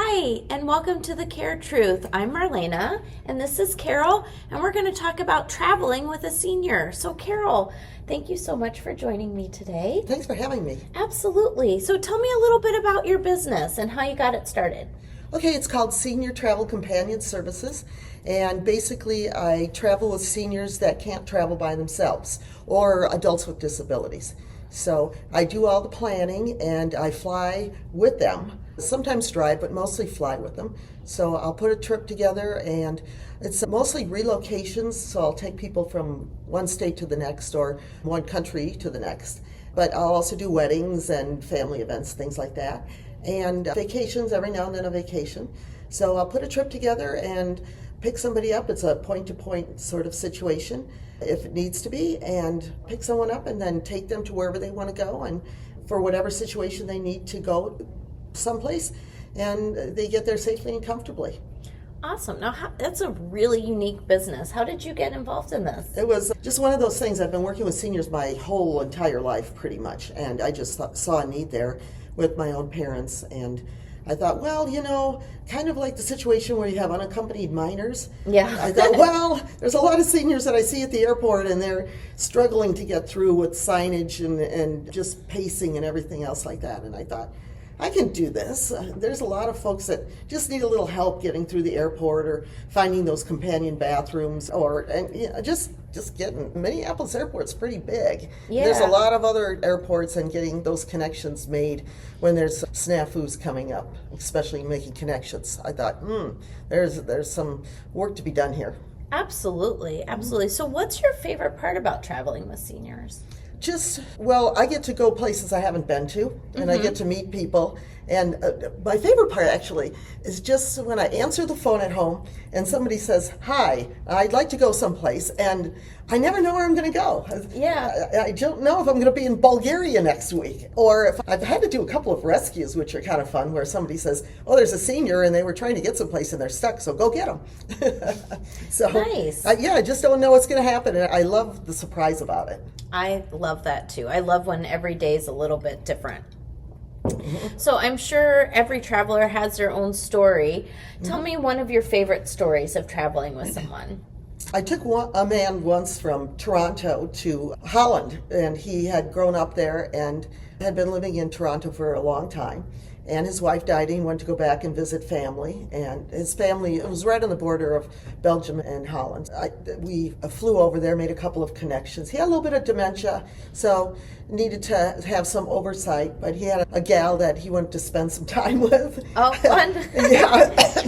Hi, and welcome to The Care Truth. I'm Marlena, and this is Carol, and we're going to talk about traveling with a senior. So, Carol, thank you so much for joining me today. Thanks for having me. Absolutely. So, tell me a little bit about your business and how you got it started. Okay, it's called Senior Travel Companion Services, and basically I travel with seniors that can't travel by themselves or adults with disabilities. So I do all the planning and I fly with them. Sometimes drive, but mostly fly with them. So I'll put a trip together, and it's mostly relocations. So I'll take people from one state to the next or one country to the next. But I'll also do weddings and family events, things like that. And vacations, every now and then a vacation. So I'll put a trip together and pick somebody up. It's a point-to-point sort of situation if it needs to be, and pick someone up and then take them to wherever they want to go, and for whatever situation they need to go someplace, and they get there safely and comfortably. Awesome. Now, that's a really unique business. How did you get involved in this? It was just one of those things. I've been working with seniors my whole entire life pretty much, and I just saw a need there with my own parents, and I thought, well, kind of like the situation where you have unaccompanied minors. Yeah. I thought, well, there's a lot of seniors that I see at the airport, and they're struggling to get through with signage and just pacing and everything else like that. And I thought, I can do this. There's a lot of folks that just need a little help getting through the airport or finding those companion bathrooms, or just getting. Minneapolis Airport's pretty big. Yeah. There's a lot of other airports, and getting those connections made when there's snafus coming up, especially making connections. I thought, there's some work to be done here. Absolutely. So what's your favorite part about traveling with seniors? I get to go places I haven't been to, and I get to meet people. And my favorite part, actually, is just when I answer the phone at home and somebody says, "Hi, I'd like to go someplace," and I never know where I'm going to go. Yeah. I don't know if I'm going to be in Bulgaria next week, or if I've had to do a couple of rescues, which are kind of fun, where somebody says, "Oh, there's a senior, and they were trying to get someplace, and they're stuck, so go get them." So, nice. I just don't know what's going to happen, and I love the surprise about it. I love that too. I love when every day is a little bit different. So I'm sure every traveler has their own story. Tell me one of your favorite stories of traveling with someone. I took a man once from Toronto to Holland, and he had grown up there and had been living in Toronto for a long time. And his wife died, and he wanted to go back and visit family. And his family, it was right on the border of Belgium and Holland. We flew over there, made a couple of connections. He had a little bit of dementia, so needed to have some oversight, but he had a gal that he wanted to spend some time with. Oh, fun. Yeah.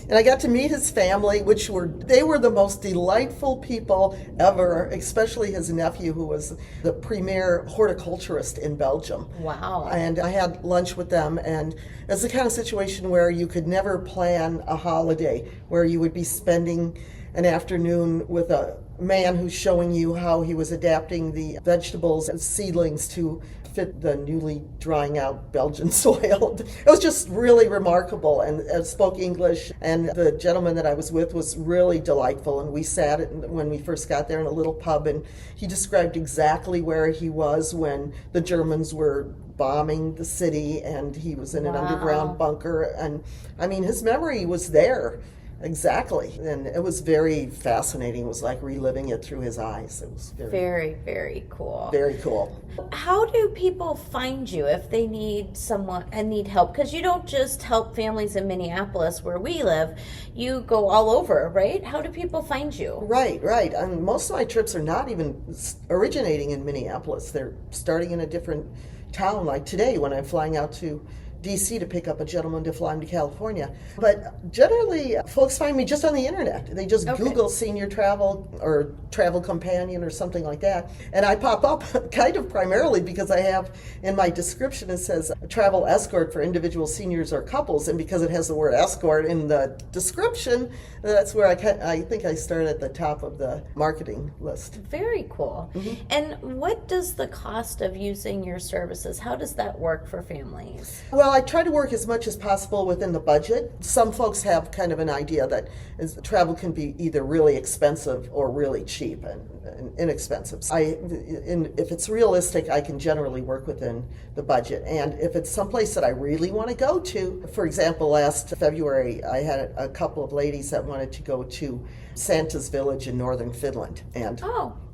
And I got to meet his family, they were the most delightful people ever, especially his nephew, who was the premier horticulturist in Belgium. Wow. And I had lunch with them, and it's the kind of situation where you could never plan a holiday, where you would be spending an afternoon with a man who's showing you how he was adapting the vegetables and seedlings to fit the newly drying out Belgian soil. It was just really remarkable, and spoke English, and the gentleman that I was with was really delightful, and we sat when we first got there in a little pub, and he described exactly where he was when the Germans were bombing the city, and he was in an underground bunker, and I mean, his memory was there. Exactly. And it was very fascinating. It was like reliving it through his eyes. It was very, very cool. Very cool. How do people find you if they need someone and need help? Because you don't just help families in Minneapolis where we live. You go all over, right? How do people find you? Right. And most of my trips are not even originating in Minneapolis. They're starting in a different town, like today when I'm flying out to DC to pick up a gentleman to fly him to California. But generally, folks find me just on the internet. They just Google senior travel or travel companion or something like that. And I pop up kind of primarily because I have in my description, it says travel escort for individual seniors or couples. And because it has the word escort in the description, that's where I think I start at the top of the marketing list. Very cool. Mm-hmm. And what does the cost of using your services, how does that work for families? Well, Well, I try to work as much as possible within the budget. Some folks have kind of an idea that travel can be either really expensive or really cheap and inexpensive. If it's realistic, I can generally work within the budget. And if it's someplace that I really want to go to, for example, last February, I had a couple of ladies that wanted to go to Santa's village in northern Finland. And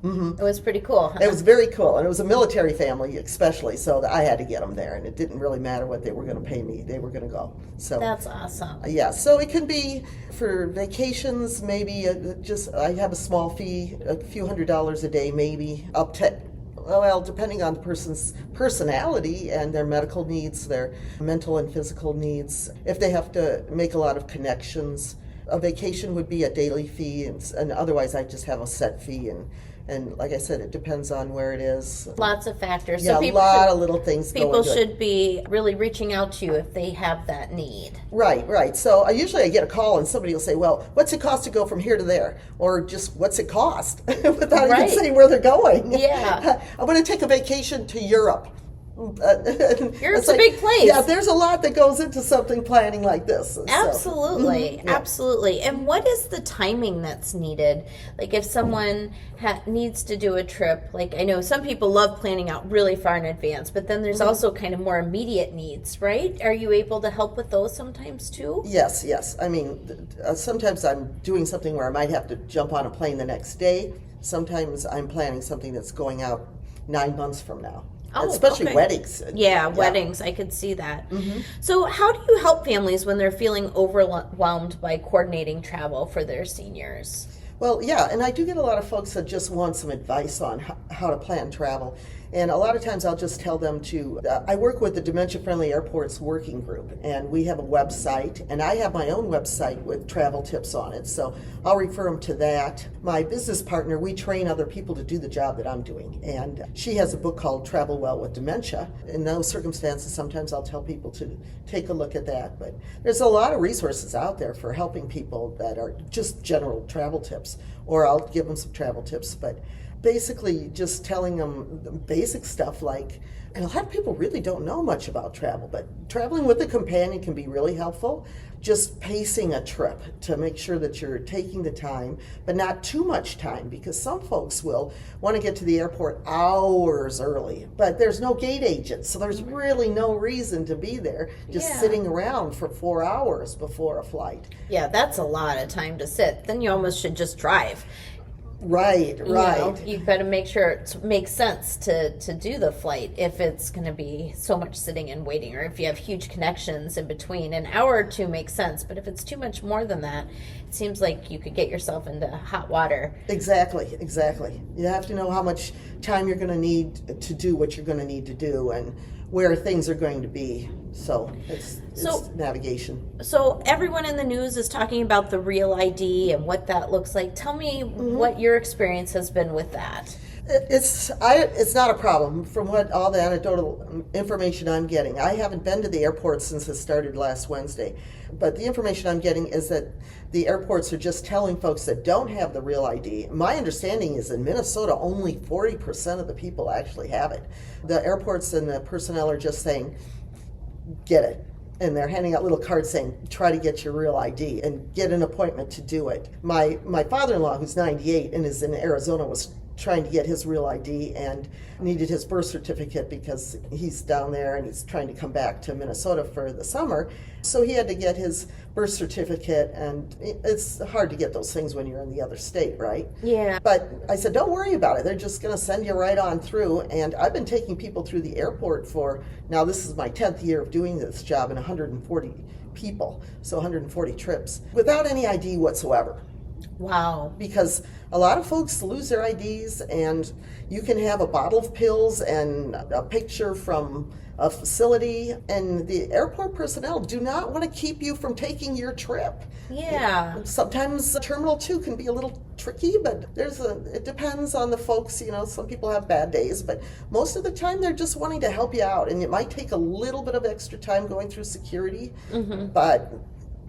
it was pretty cool, huh? it was very cool, and it was a military family especially, so I had to get them there, and it didn't really matter what they were going to pay me. They were going to go. So That's awesome. yeah, so it can be for vacations, maybe I have a small fee, a few $100s a day, maybe up to, well, depending on the person's personality and their medical needs, their mental and physical needs. If they have to make a lot of connections, a vacation would be a daily fee, and otherwise I just have a set fee, and like I said, it depends on where it is. Lots of factors. Yeah, So a lot of little things people going good. should be really reaching out to you if they have that need. Right. So I usually get a call and somebody will say, well, what's it cost to go from here to there? Or just, what's it cost? Without Right. even saying where they're going. Yeah. I'm going to take a vacation to Europe. Europe's a big place. Yeah, there's a lot that goes into something planning like this. So, Absolutely, yeah. absolutely. And what is the timing that's needed? Like if someone needs to do a trip, like I know some people love planning out really far in advance, but then there's also kind of more immediate needs, right? Are you able to help with those sometimes too? Yes. I mean, sometimes I'm doing something where I might have to jump on a plane the next day. Sometimes I'm planning something that's going out 9 months from now. Oh, especially okay. weddings. Yeah, weddings. I could see that. So how do you help families when they're feeling overwhelmed by coordinating travel for their seniors? Well, yeah, and I do get a lot of folks that just want some advice on how to plan travel. And a lot of times I'll just tell them I work with the Dementia Friendly Airports Working Group, and we have a website, and I have my own website with travel tips on it, so I'll refer them to that. My business partner, we train other people to do the job that I'm doing, and she has a book called Travel Well with Dementia. In those circumstances, sometimes I'll tell people to take a look at that, but there's a lot of resources out there for helping people that are just general travel tips, or I'll give them some travel tips, but basically just telling them the basic stuff like, and a lot of people really don't know much about travel, but traveling with a companion can be really helpful. Just pacing a trip to make sure that you're taking the time, but not too much time, because some folks will want to get to the airport hours early, but there's no gate agent, so there's really no reason to be there just sitting around for 4 hours before a flight. Yeah, that's a lot of time to sit. Then you almost should just drive. Right. You know, you better make sure it makes sense to do the flight if it's going to be so much sitting and waiting, or if you have huge connections in between. An hour or two makes sense, but if it's too much more than that, it seems like you could get yourself into hot water. Exactly. You have to know how much time you're going to need to do what you're going to need to do, and where things are going to be. So it's navigation. So everyone in the news is talking about the Real ID and what that looks like. Tell me what your experience has been with that. It's not a problem from what all the anecdotal information I'm getting. I haven't been to the airport since it started last Wednesday, but the information I'm getting is that the airports are just telling folks that don't have the Real ID. My understanding is in Minnesota only 40% of the people actually have it. The airports and the personnel are just saying, get it. And they're handing out little cards saying, try to get your Real ID and get an appointment to do it. My father-in-law, who's 98 and is in Arizona, was trying to get his Real ID and needed his birth certificate because he's down there and he's trying to come back to Minnesota for the summer. So he had to get his birth certificate, and it's hard to get those things when you're in the other state, right? Yeah. But I said, don't worry about it. They're just going to send you right on through. And I've been taking people through the airport now this is my 10th year of doing this job, and 140 people, so 140 trips, without any ID whatsoever. Wow. Because a lot of folks lose their IDs, and you can have a bottle of pills and a picture from a facility, and the airport personnel do not want to keep you from taking your trip. Yeah. Sometimes Terminal 2 can be a little tricky, but it depends on the folks. Some people have bad days, but most of the time they're just wanting to help you out, and it might take a little bit of extra time going through security, but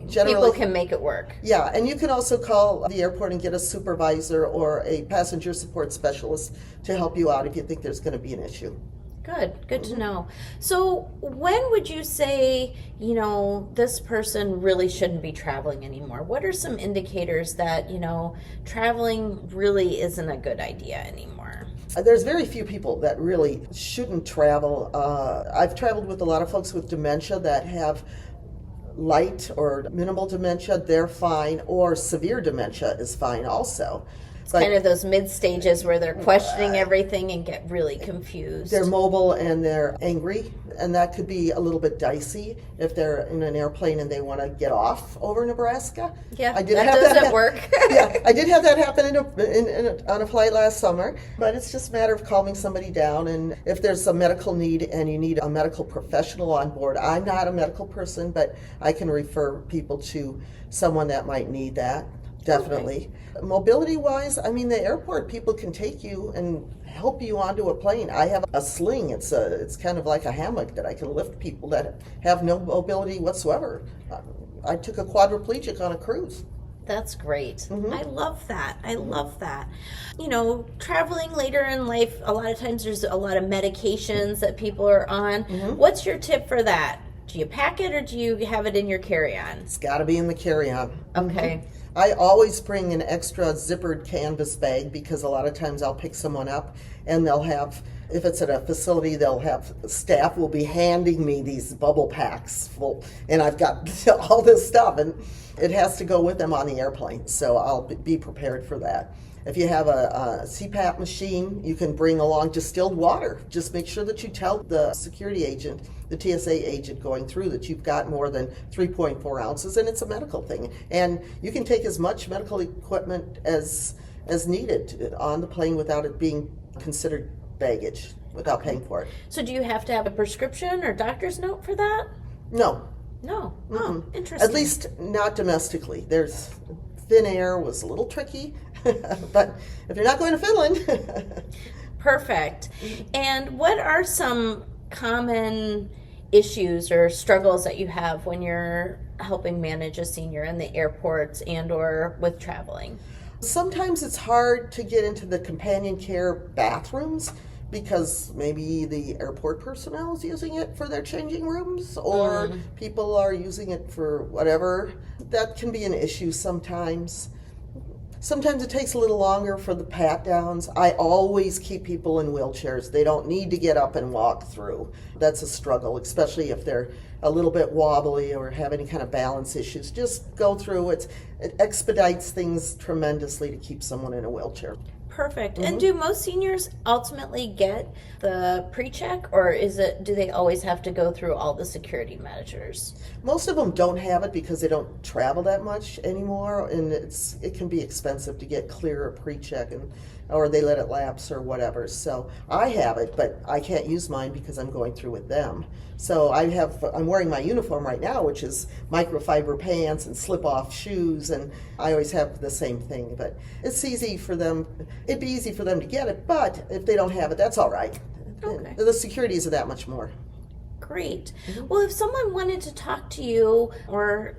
generally, people can make it work. Yeah, and you can also call the airport and get a supervisor or a passenger support specialist to help you out if you think there's going to be an issue. Good to know. So when would you say, this person really shouldn't be traveling anymore? What are some indicators that, traveling really isn't a good idea anymore? There's very few people that really shouldn't travel. I've traveled with a lot of folks with dementia that have light or minimal dementia, they're fine, or severe dementia is fine also. It's kind of those mid stages where they're questioning everything and get really confused. They're mobile and they're angry, and that could be a little bit dicey if they're in an airplane and they want to get off over Nebraska. Yeah, that doesn't work. Yeah, I did have that happen on a flight last summer, but it's just a matter of calming somebody down. And if there's a medical need and you need a medical professional on board, I'm not a medical person, but I can refer people to someone that might need that. Definitely. Okay. Mobility-wise, the airport, people can take you and help you onto a plane. I have a sling. It's kind of like a hammock that I can lift people that have no mobility whatsoever. I took a quadriplegic on a cruise. That's great. Mm-hmm. I love that. Traveling later in life, a lot of times there's a lot of medications that people are on. Mm-hmm. What's your tip for that? Do you pack it or do you have it in your carry-on? It's got to be in the carry-on. Okay. Mm-hmm. I always bring an extra zippered canvas bag because a lot of times I'll pick someone up and they'll have, if it's at a facility, they'll have, staff will be handing me these bubble packs full, and I've got all this stuff and it has to go with them on the airplane, so I'll be prepared for that. If you have a CPAP machine, you can bring along distilled water. Just make sure that you tell the security agent, the TSA agent going through, that you've got more than 3.4 ounces, and it's a medical thing. And you can take as much medical equipment as needed on the plane without it being considered baggage, without paying for it. So do you have to have a prescription or doctor's note for that? No. No. Oh, mm-hmm. Interesting. At least not domestically. Thin air was a little tricky, but if you're not going to Finland. Perfect. And what are some common issues or struggles that you have when you're helping manage a senior in the airports and or with traveling? Sometimes it's hard to get into the companion care bathrooms because maybe the airport personnel is using it for their changing rooms, or people are using it for whatever. That can be an issue sometimes. Sometimes it takes a little longer for the pat downs. I always keep people in wheelchairs. They don't need to get up and walk through. That's a struggle, especially if they're a little bit wobbly or have any kind of balance issues. Just go through it. It expedites things tremendously to keep someone in a wheelchair. Perfect. Mm-hmm. And do most seniors ultimately get the pre-check, or do they always have to go through all the security measures? Most of them don't have it because they don't travel that much anymore, and it can be expensive to get clear a pre-check, or they let it lapse or whatever. So I have it, but I can't use mine because I'm going through with them. So I'm wearing my uniform right now, which is microfiber pants and slip-off shoes, and I always have the same thing. But it's easy for them. It'd be easy for them to get it, but if they don't have it, that's all right. Okay. The securities are that much more. Great. Mm-hmm. Well, if someone wanted to talk to you or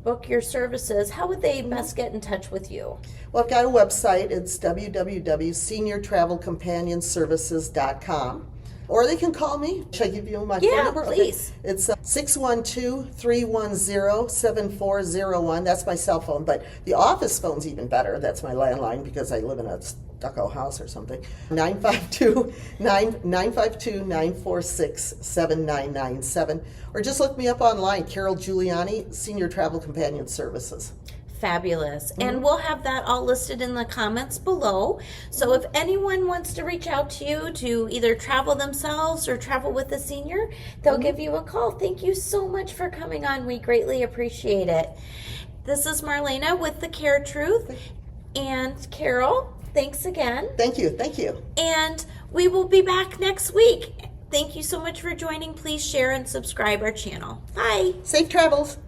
book your services, how would they best get in touch with you? Well, I've got a website. It's www.seniortravelcompanionservices.com. Or they can call me. Should I give you my phone number? Yeah, please. Okay. It's 612-310-7401. That's my cell phone, but the office phone's even better. That's my landline because I live in a stucco house or something. 952-946-7997. Or just look me up online, Carol Giuliani, Senior Travel Companion Services. Fabulous. Mm-hmm. And we'll have that all listed in the comments below. So if anyone wants to reach out to you to either travel themselves or travel with a senior, they'll give you a call. Thank you so much for coming on. We greatly appreciate it. This is Marlena with The Care Truth. And Carol, thanks again. Thank you. And we will be back next week. Thank you so much for joining. Please share and subscribe our channel. Bye. Safe travels.